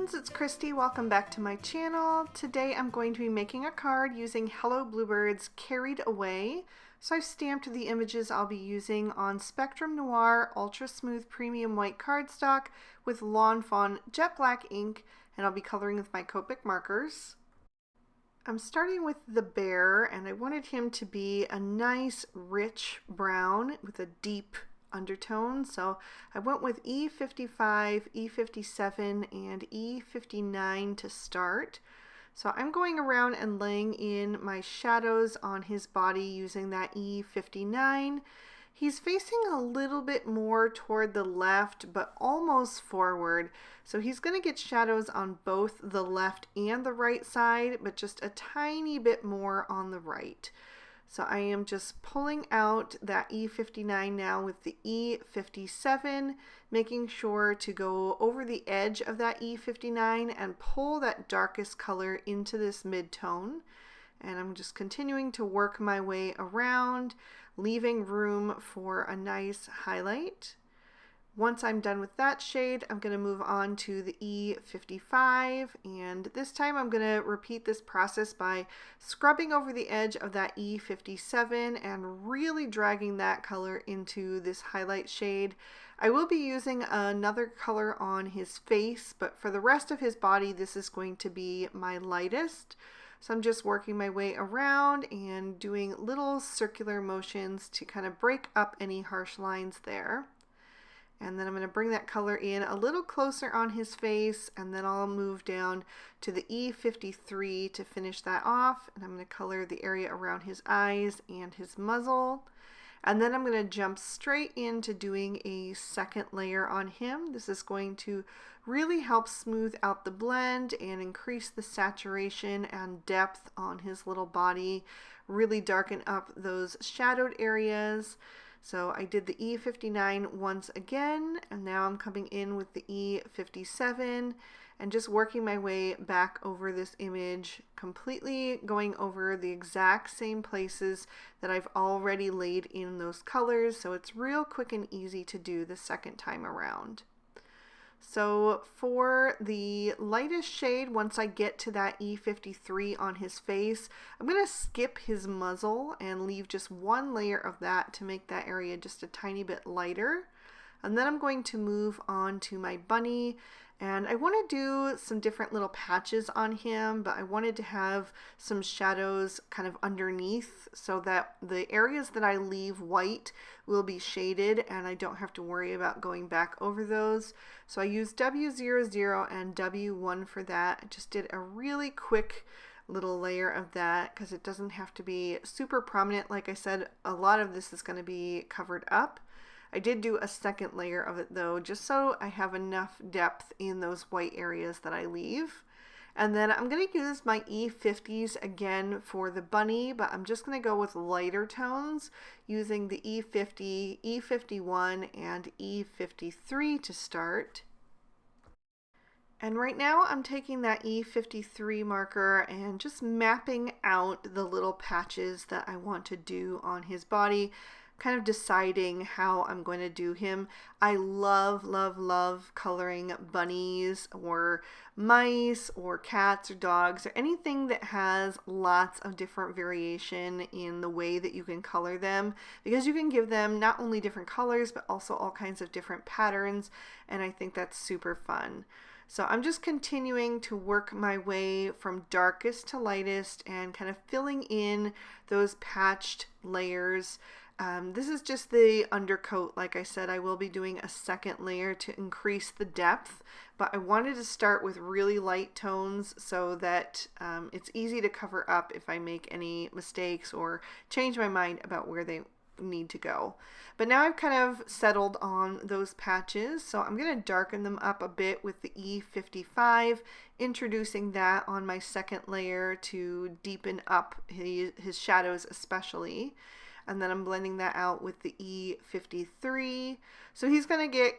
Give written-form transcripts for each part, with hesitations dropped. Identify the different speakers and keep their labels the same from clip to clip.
Speaker 1: friends, it's Christy. Welcome back to my channel. Today I'm going to be making a card using Hello Bluebird's Carried Away. So I've stamped the images I'll be using on Spectrum Noir Ultra Smooth Premium White cardstock with Lawn Fawn Jet Black ink, and I'll be coloring with my Copic markers. I'm starting with the bear, and I wanted him to be a nice rich brown with a deep undertone, so I went with E55, E57, and E59 to start. So I'm going around and laying in my shadows on his body using that E59. He's facing a little bit more toward the left, but almost forward. So he's going to get shadows on both the left and the right side, but just a tiny bit more on the right. So I am just pulling out that E59 now with the E57, making sure to go over the edge of that E59 and pull that darkest color into this mid-tone. And I'm just continuing to work my way around, leaving room for a nice highlight. Once I'm done with that shade, I'm going to move on to the E55, and this time I'm going to repeat this process by scrubbing over the edge of that E57 and really dragging that color into this highlight shade. I will be using another color on his face, but for the rest of his body, this is going to be my lightest. So I'm just working my way around and doing little circular motions to kind of break up any harsh lines there. And then I'm going to bring that color in a little closer on his face, and then I'll move down to the E53 to finish that off. And I'm going to color the area around his eyes and his muzzle. And then I'm going to jump straight into doing a second layer on him. This is going to really help smooth out the blend and increase the saturation and depth on his little body, really darken up those shadowed areas. So I did the E59 once again, and now I'm coming in with the E57 and just working my way back over this image, completely going over the exact same places that I've already laid in those colors, so it's real quick and easy to do the second time around. So for the lightest shade, once I get to that E53 on his face, I'm going to skip his muzzle and leave just one layer of that to make that area just a tiny bit lighter. And then I'm going to move on to my bunny, and I want to do some different little patches on him, but I wanted to have some shadows kind of underneath so that the areas that I leave white will be shaded and I don't have to worry about going back over those. So I used W00 and W1 for that. I just did a really quick little layer of that because it doesn't have to be super prominent. Like I said, a lot of this is going to be covered up. I did do a second layer of it though, just so I have enough depth in those white areas that I leave. And then I'm going to use my E50s again for the bunny, but I'm just going to go with lighter tones using the E50, E51, and E53 to start. And right now I'm taking that E53 marker and just mapping out the little patches that I want to do on his body, kind of deciding how I'm going to do him. I love, love, love coloring bunnies or mice or cats or dogs or anything that has lots of different variation in the way that you can color them, because you can give them not only different colors but also all kinds of different patterns, and I think that's super fun. So I'm just continuing to work my way from darkest to lightest and kind of filling in those patched layers. This is just the undercoat. Like I said, I will be doing a second layer to increase the depth, but I wanted to start with really light tones so that it's easy to cover up if I make any mistakes or change my mind about where they need to go. But now I've kind of settled on those patches, so I'm going to darken them up a bit with the E55, introducing that on my second layer to deepen up his shadows especially. And then I'm blending that out with the E53. So he's going to get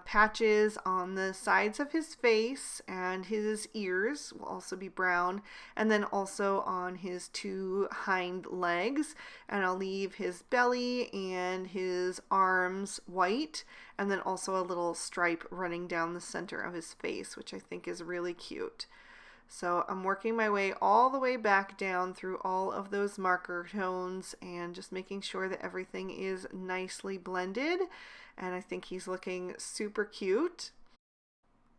Speaker 1: patches on the sides of his face, and his ears will also be brown, and then also on his 2 hind legs. And I'll leave his belly and his arms white, and then also a little stripe running down the center of his face, which I think is really cute. So I'm working my way all the way back down through all of those marker tones and just making sure that everything is nicely blended. And I think he's looking super cute.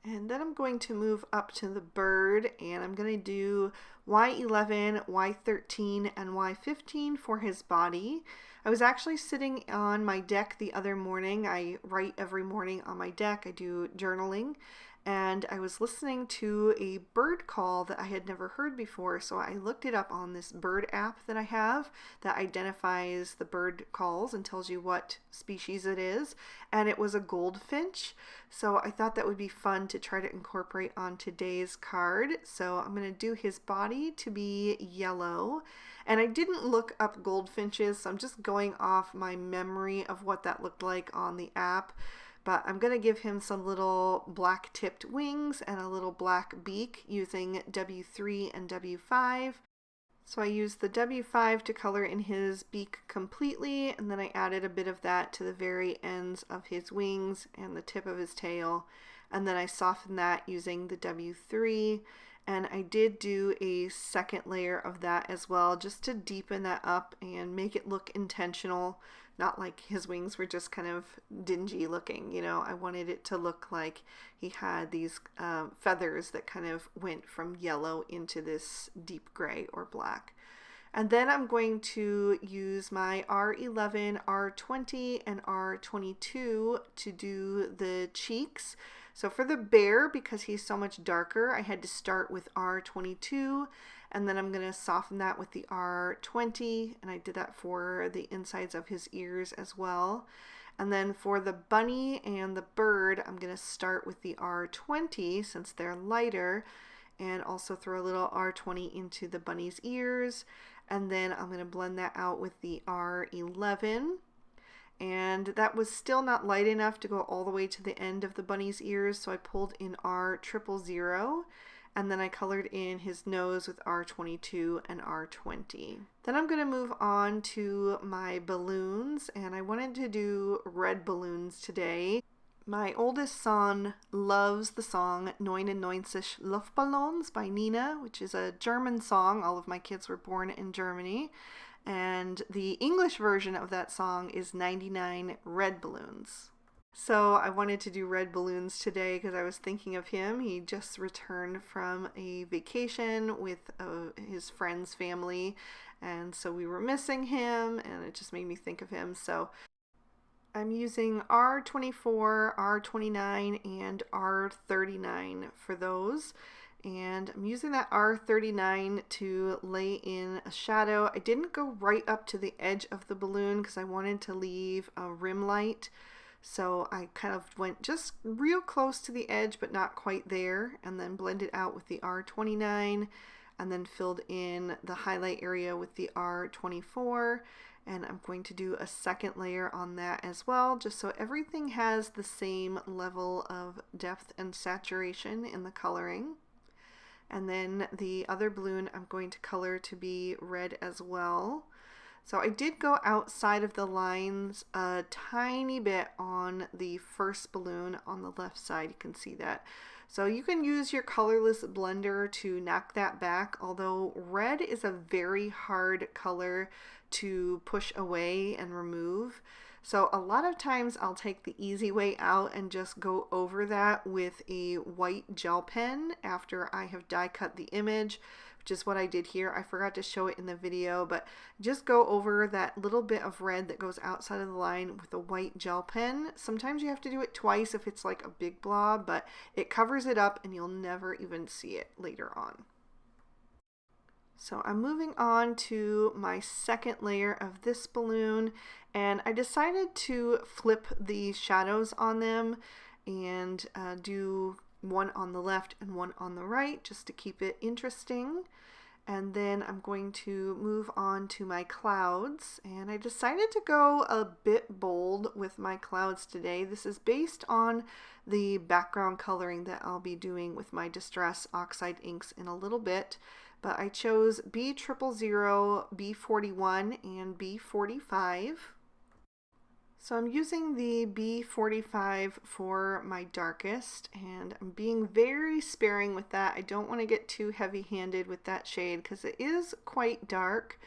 Speaker 1: And then I'm going to move up to the bird, and I'm going to do Y11, Y13, and Y15 for his body. I was actually sitting on my deck the other morning. I write every morning on my deck. I do journaling. And I was listening to a bird call that I had never heard before, so I looked it up on this bird app that I have that identifies the bird calls and tells you what species it is, and it was a goldfinch. So I thought that would be fun to try to incorporate on today's card. So I'm going to do his body to be yellow, and I didn't look up goldfinches, so I'm just going off my memory of what that looked like on the app. But I'm going to give him some little black tipped wings and a little black beak using W3 and W5. So I used the W5 to color in his beak completely, and then I added a bit of that to the very ends of his wings and the tip of his tail. And then I softened that using the W3. And I did do a second layer of that as well, just to deepen that up and make it look intentional. Not like his wings were just kind of dingy looking, you know. I wanted it to look like he had these feathers that kind of went from yellow into this deep gray or black. And then I'm going to use my R11, R20, and R22 to do the cheeks. So for the bear, because he's so much darker, I had to start with R22, and then I'm going to soften that with the R20, and I did that for the insides of his ears as well. And then for the bunny and the bird, I'm going to start with the R20 since they're lighter, and also throw a little R20 into the bunny's ears, and then I'm going to blend that out with the R11. And that was still not light enough to go all the way to the end of the bunny's ears, so I pulled in R000, and then I colored in his nose with R22 and R20. Then I'm going to move on to my balloons, and I wanted to do red balloons today. My oldest son loves the song 99 Luftballons by Nina, which is a German song. All of my kids were born in Germany. And the English version of that song is 99 Red Balloons. So I wanted to do red balloons today because I was thinking of him. He just returned from a vacation with his friend's family, and so we were missing him, and it just made me think of him. So I'm using R24, R29, and R39 for those. And I'm using that R39 to lay in a shadow. I didn't go right up to the edge of the balloon because I wanted to leave a rim light. So I kind of went just real close to the edge, but not quite there, and then blended out with the R29, and then filled in the highlight area with the R24. And I'm going to do a second layer on that as well, just so everything has the same level of depth and saturation in the coloring. And then the other balloon I'm going to color to be red as well. So I did go outside of the lines a tiny bit on the first balloon on the left side. You can see that. So you can use your colorless blender to knock that back, although red is a very hard color to push away and remove. So a lot of times I'll take the easy way out and just go over that with a white gel pen after I have die cut the image, which is what I did here. I forgot to show it in the video, but just go over that little bit of red that goes outside of the line with a white gel pen. Sometimes you have to do it twice if it's like a big blob, but it covers it up and you'll never even see it later on. So I'm moving on to my second layer of this balloon, and I decided to flip the shadows on them and do one on the left and one on the right just to keep it interesting. And then I'm going to move on to my clouds, and I decided to go a bit bold with my clouds today. This is based on the background coloring that I'll be doing with my Distress Oxide inks in a little bit, but I chose B000, B41, and B45. So I'm using the B45 for my darkest, and I'm being very sparing with that. I don't want to get too heavy-handed with that shade because it is quite dark,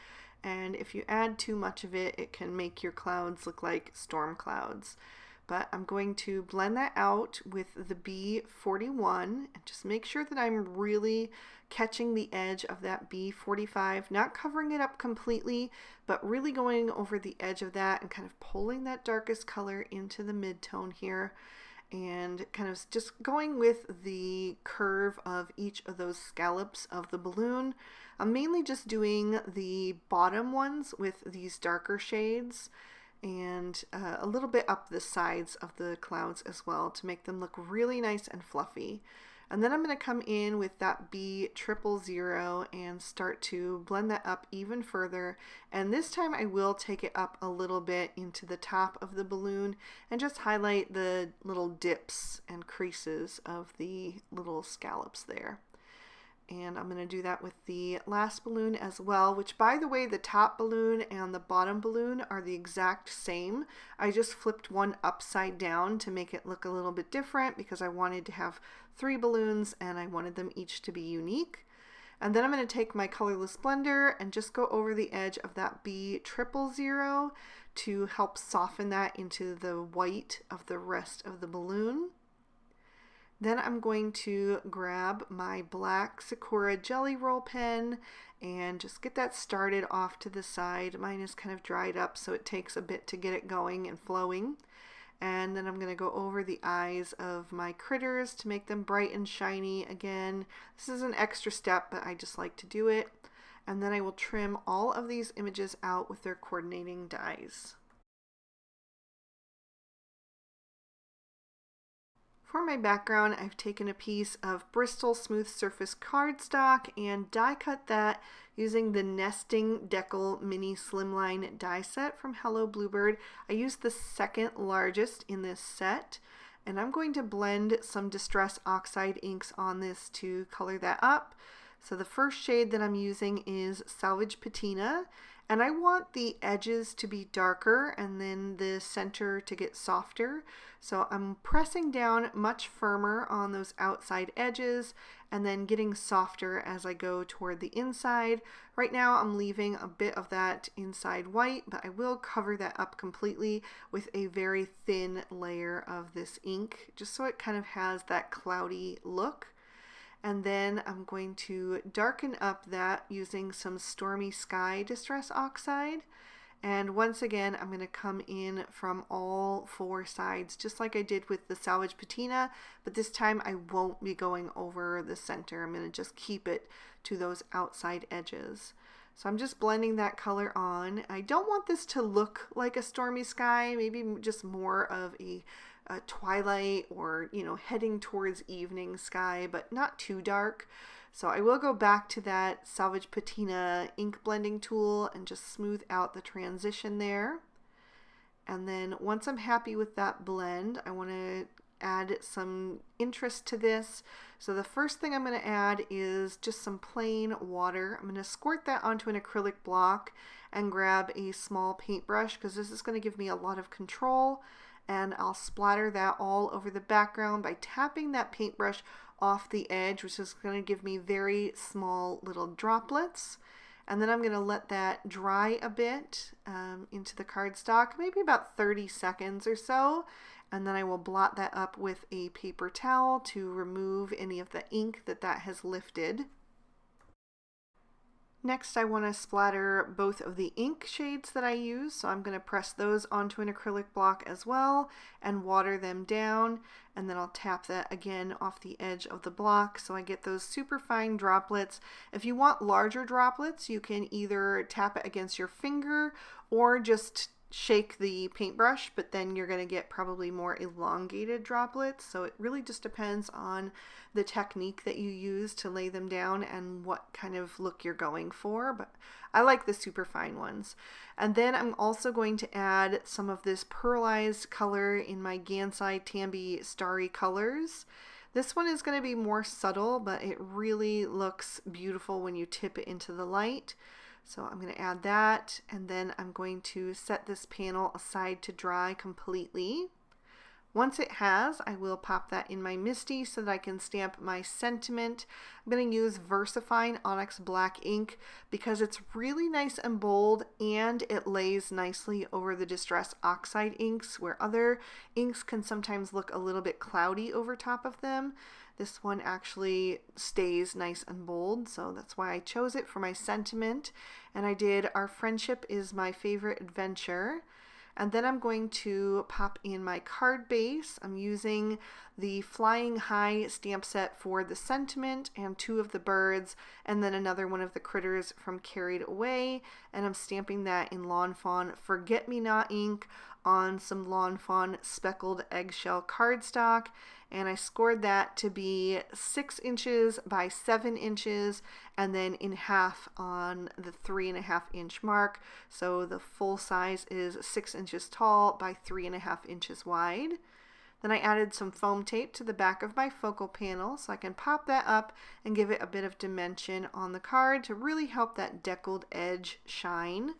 Speaker 1: and if you add too much of it, it can make your clouds look like storm clouds. But I'm going to blend that out with the B41 and just make sure that I'm really catching the edge of that B45, not covering it up completely, but really going over the edge of that and kind of pulling that darkest color into the mid-tone here, and kind of just going with the curve of each of those scallops of the balloon. I'm mainly just doing the bottom ones with these darker shades, and a little bit up the sides of the clouds as well to make them look really nice and fluffy. And then I'm going to come in with that B000 and start to blend that up even further. And this time I will take it up a little bit into the top of the balloon and just highlight the little dips and creases of the little scallops there. And I'm going to do that with the last balloon as well, which, by the way, the top balloon and the bottom balloon are the exact same. I just flipped one upside down to make it look a little bit different because I wanted to have 3 balloons and I wanted them each to be unique. And then I'm going to take my colorless blender and just go over the edge of that B000 to help soften that into the white of the rest of the balloon. Then I'm going to grab my black Sakura Jelly Roll pen and just get that started off to the side. Mine is kind of dried up, so it takes a bit to get it going and flowing. And then I'm going to go over the eyes of my critters to make them bright and shiny again. This is an extra step, but I just like to do it. And then I will trim all of these images out with their coordinating dies. For my background, I've taken a piece of Bristol Smooth Surface cardstock and die cut that using the Nesting Decal Mini Slimline die set from Hello Bluebird. I used the second largest in this set, and I'm going to blend some Distress Oxide inks on this to color that up. So the first shade that I'm using is Salvage Patina, and I want the edges to be darker and then the center to get softer. So I'm pressing down much firmer on those outside edges and then getting softer as I go toward the inside. Right now I'm leaving a bit of that inside white, but I will cover that up completely with a very thin layer of this ink, just so it kind of has that cloudy look. And then I'm going to darken up that using some Stormy Sky Distress Oxide. And once again, I'm going to come in from all 4 sides, just like I did with the Salvage Patina, but this time I won't be going over the center. I'm going to just keep it to those outside edges. So I'm just blending that color on. I don't want this to look like a stormy sky, maybe just more of a twilight or, you know, heading towards evening sky, but not too dark. So I will go back to that Salvage Patina ink blending tool and just smooth out the transition there. And then once I'm happy with that blend, I want to add some interest to this. So the first thing I'm going to add is just some plain water. I'm going to squirt that onto an acrylic block and grab a small paintbrush because this is going to give me a lot of control. And I'll splatter that all over the background by tapping that paintbrush off the edge, which is going to give me very small little droplets. And then I'm going to let that dry a bit into the cardstock, maybe about 30 seconds or so. And then I will blot that up with a paper towel to remove any of the ink that has lifted. Next, I want to splatter both of the ink shades that I use, so I'm going to press those onto an acrylic block as well and water them down, and then I'll tap that again off the edge of the block so I get those super fine droplets. If you want larger droplets, you can either tap it against your finger or just shake the paintbrush, but then you're going to get probably more elongated droplets. So it really just depends on the technique that you use to lay them down and what kind of look you're going for. But I like the super fine ones. And then I'm also going to add some of this pearlized color in my Gansai Tambi Starry Colors. This one is going to be more subtle, but it really looks beautiful when you tip it into the light. So I'm going to add that, and then I'm going to set this panel aside to dry completely. Once it has, I will pop that in my MISTI so that I can stamp my sentiment. I'm going to use VersaFine Onyx Black ink because it's really nice and bold, and it lays nicely over the Distress Oxide inks, where other inks can sometimes look a little bit cloudy over top of them. This one actually stays nice and bold, so that's why I chose it for my sentiment. And I did Our Friendship is My Favorite Adventure. And then I'm going to pop in my card base. I'm using the Flying High stamp set for the sentiment and 2 of the birds, and then another one of the critters from Carried Away. And I'm stamping that in Lawn Fawn Forget Me Not ink on some Lawn Fawn speckled eggshell cardstock. And I scored that to be 6 inches by 7 inches, and then in half on the 3.5 inch mark. So the full size is 6 inches tall by 3.5 inches wide. Then I added some foam tape to the back of my focal panel so I can pop that up and give it a bit of dimension on the card to really help that deckled edge shine.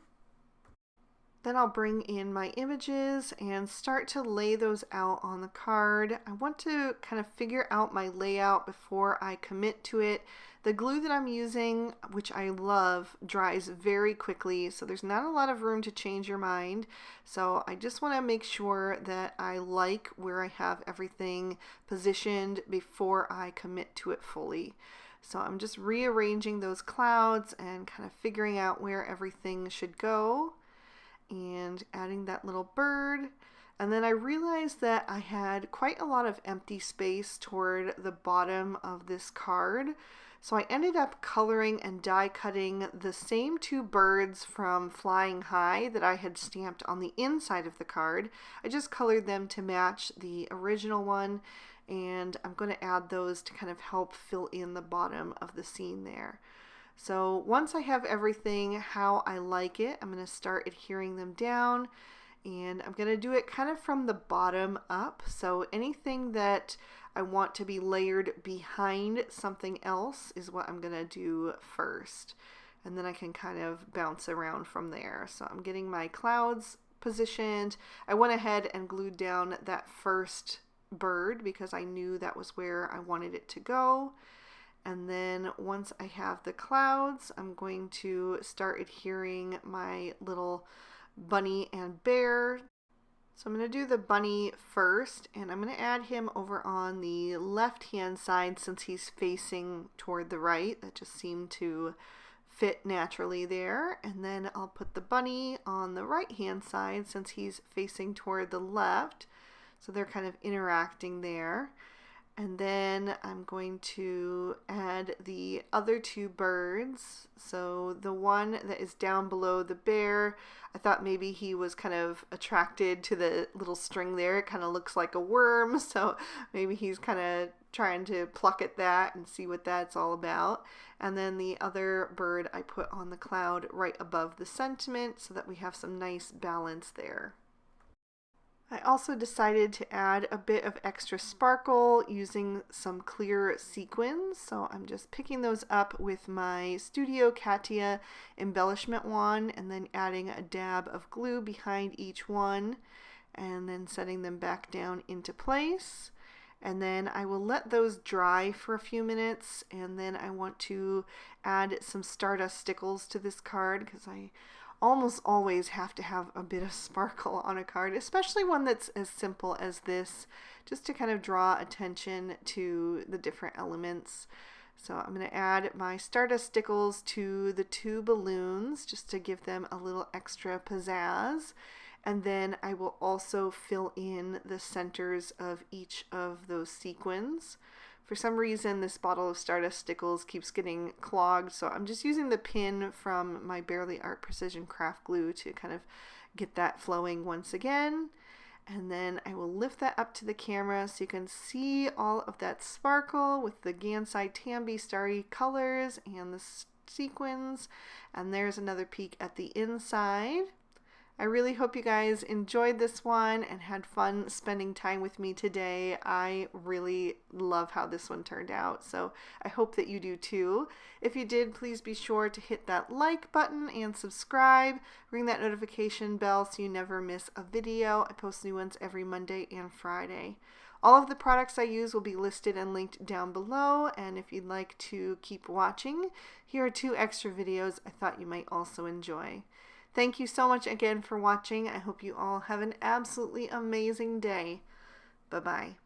Speaker 1: Then I'll bring in my images and start to lay those out on the card. I want to kind of figure out my layout before I commit to it. The glue that I'm using, which I love, dries very quickly, so there's not a lot of room to change your mind. So I just want to make sure that I like where I have everything positioned before I commit to it fully. So I'm just rearranging those clouds and kind of figuring out where everything should go, and adding that little bird. And then I realized that I had quite a lot of empty space toward the bottom of this card. So I ended up coloring and die cutting the same 2 birds from Flying High that I had stamped on the inside of the card. I just colored them to match the original one, and I'm going to add those to kind of help fill in the bottom of the scene there. So once I have everything how I like it, I'm going to start adhering them down, and I'm going to do it kind of from the bottom up. So anything that I want to be layered behind something else is what I'm going to do first. And then I can kind of bounce around from there. So I'm getting my clouds positioned. I went ahead and glued down that first bird because I knew that was where I wanted it to go. And then once I have the clouds, I'm going to start adhering my little bunny and bear. So I'm going to do the bunny first, and I'm going to add him over on the left hand side since he's facing toward the right. That just seemed to fit naturally there. And then I'll put the bunny on the right hand side since he's facing toward the left. So they're kind of interacting there. And then I'm going to add the other 2 birds. So the one that is down below the bear, I thought maybe he was kind of attracted to the little string there. It kind of looks like a worm, so maybe he's kind of trying to pluck at that and see what that's all about. And then the other bird I put on the cloud right above the sentiment so that we have some nice balance there. I also decided to add a bit of extra sparkle using some clear sequins. So I'm just picking those up with my Studio Katia embellishment wand and then adding a dab of glue behind each one and then setting them back down into place. And then I will let those dry for a few minutes, and then I want to add some Stardust Stickles to this card because I almost always have to have a bit of sparkle on a card, especially one that's as simple as this, just to kind of draw attention to the different elements. So I'm going to add my Stardust Stickles to the 2 balloons just to give them a little extra pizzazz. And then I will also fill in the centers of each of those sequins. For some reason, this bottle of Stardust Stickles keeps getting clogged, so I'm just using the pin from my Barely Art Precision Craft Glue to kind of get that flowing once again. And then I will lift that up to the camera so you can see all of that sparkle with the Gansai Tambi starry colors and the sequins. And there's another peek at the inside. I really hope you guys enjoyed this one and had fun spending time with me today. I really love how this one turned out, so I hope that you do too. If you did, please be sure to hit that like button and subscribe. Ring that notification bell so you never miss a video. I post new ones every Monday and Friday. All of the products I use will be listed and linked down below, and if you'd like to keep watching, here are 2 extra videos I thought you might also enjoy. Thank you so much again for watching. I hope you all have an absolutely amazing day. Bye-bye.